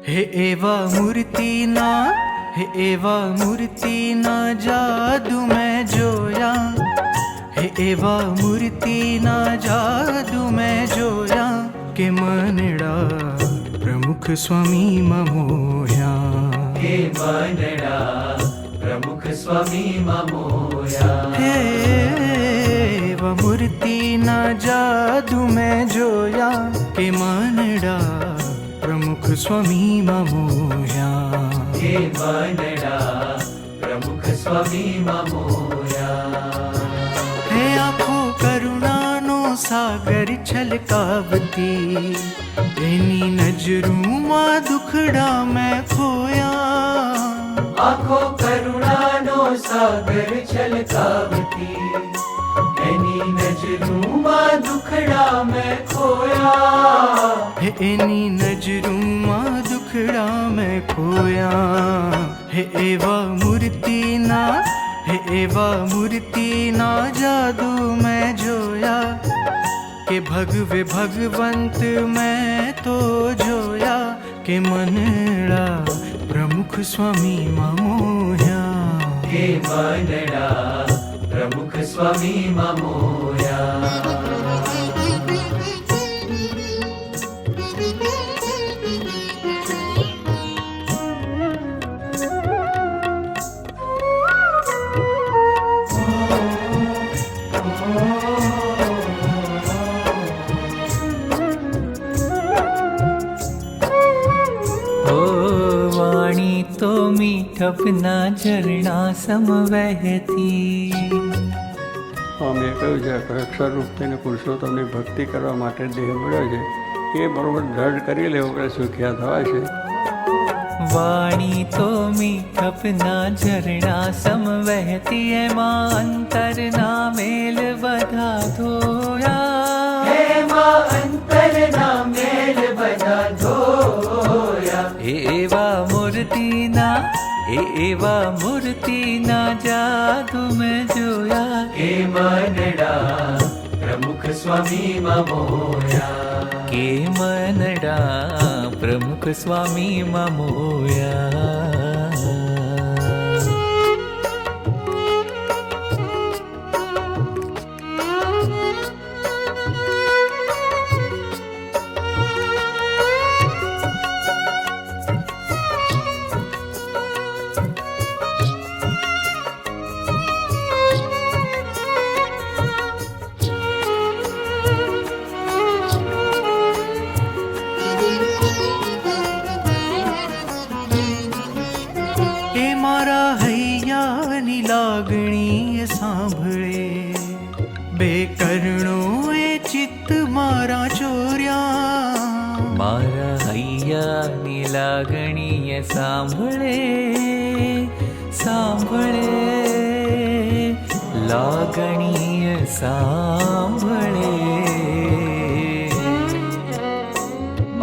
हे एवा मूर्तिना, हे एवा मूर्तिना जादू मैं जोया, हे एवा मूर्तिना जादू मैं जोया, के मनड़ा प्रमुख स्वामी मोया, हे मनड़ा प्रमुख स्वामी मोया। हे एवा मूर्तिना जादू मैं जोया, के मनड़ा प्रमुख स्वामी मोया, हे मनड़ा प्रमुख स्वामी मोया। हे आँखों करुणानो सागर छलकावती, एनी नजरूं मां दुखड़ा मैं खोया, आँखों करुणानो सागर छलकावती, एनी नजरूं मां दुखड़ा मैं खोया, हे एनी नजरूं मां दुखड़ा मैं खोया। हे एवा मूर्तिना, हे एवा मूर्तिना जादू मैं जोया, के भगवे भगवंत मैं तो जोया, के मनड़ा प्रमुख स्वामी मोया, हे मनड़ा प्रमुख स्वामी मोया। तो મીઠપના ઝરણા સમ વહેતી। સ્વામીએ કહ્યું છે કે અક્ષર રૂપ થઈને પુરુષોત્તમની ભક્તિ કરવા માટે દેહ મળ્યો છે, એ બરોબર દ્રઢ કરી લેવો કે સુખ્યા થવા છે। વાણી તો મીઠપના ઝરણા સમ વહેતી, એમાં અંતરના મેલ બધા ધોયા, એમાં અંતરના મેલ બધા ધોયા। એવા મૂર્તિના, એવા મૂર્તિના જાદુ મેં જોયા, કે मनड़ा प्रमुख स्वामी मोया, કે મનડા પ્રમુખ સ્વામી મોયા। લાગણી સાંભળે, બેકરણો એ ચિત્ત મારા ચોર્યા, મારા હૈયાની લાગણીએ સાંભળે, સાંભળે લાગણીએ સાંભળે,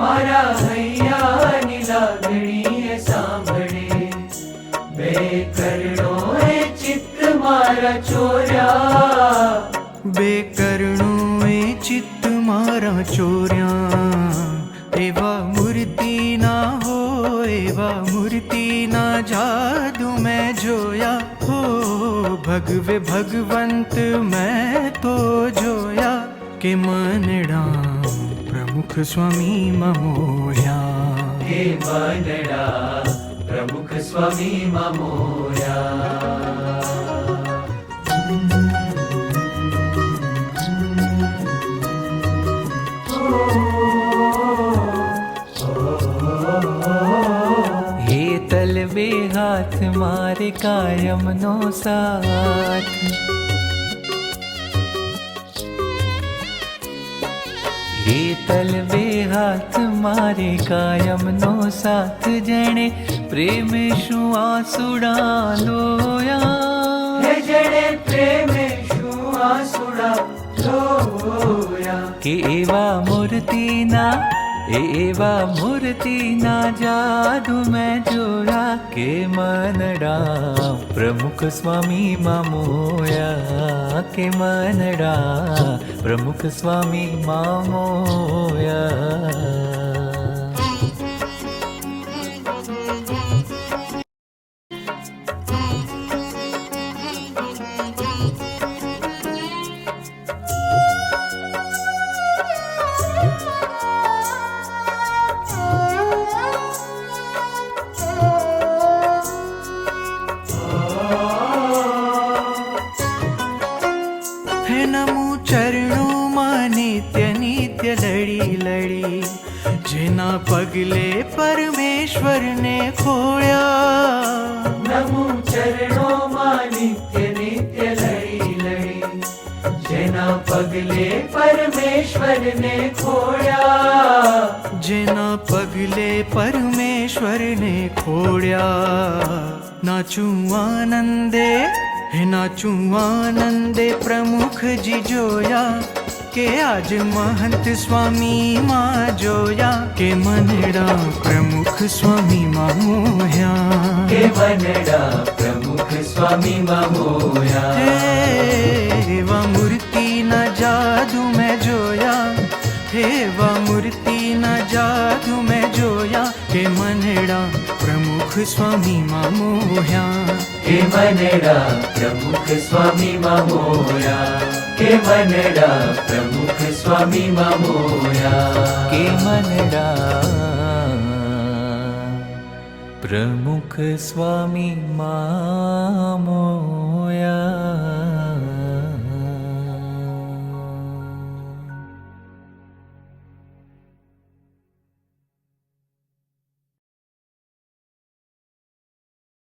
મારા હૈયાની લાગણીએ સાંભળે, બેકરણો मारा चोर्या, बेकरणो ए चित्त मारा चोर्या। एवा मूर्ति ना हो, एवा मूर्ति ना जादू मैं जोया, हो भगवे भगवंत मैं तो जोया, के मनड़ा प्रमुख स्वामी मोया, हे मनड़ा प्रमुख स्वामी मोया। હેતલ બે હાથ મારે કાયમનો સાથ, હેતલ બે હાથ મારે કાયમનો સાથ, જણે પ્રેમે શું આંસુડા લોયા, જણે પ્રેમે શું આંસુડા જોયા કે એવા મૂર્તિના એવા મૂર્તિના જાદુ મેં જોયા કે મનડા પ્રમુખ સ્વામી માં મોયા કે મનડા પ્રમુખ સ્વામી માં મોયા હે નમો ચરણોમાં નિત્ય નિત્ય લડી લડી જેના પગલે પરમેશ્વરને ખોળ્યા નમો ચરણોમાં નિત્ય નિત્ય લડી લડી જેના પગલે પરમેશ્વરને ખોળ્યા જેના પગલે પરમેશ્વરને ખોળ્યા નાચું આનંદે હે નાચું આનંદે પ્રમુખજી જોયા કે આજ મહંત સ્વામી માં જોયા કે મનડા પ્રમુખ સ્વામી માં મોહ્યા કે મનડા પ્રમુખ સ્વામી માં મોયા હે એવા મૂર્તિના જાદુ મેં જોયા હે એવા મૂર્તિના જાદુ મેં જોયા કે મનડા પ્રમુખ સ્વામી માં મોહ્યા કે મનડા પ્રમુખ સ્વામી માં મોયા કે મનડા પ્રમુખ સ્વામી માં મોયા કે મનડા પ્રમુખ સ્વામી માં મોયા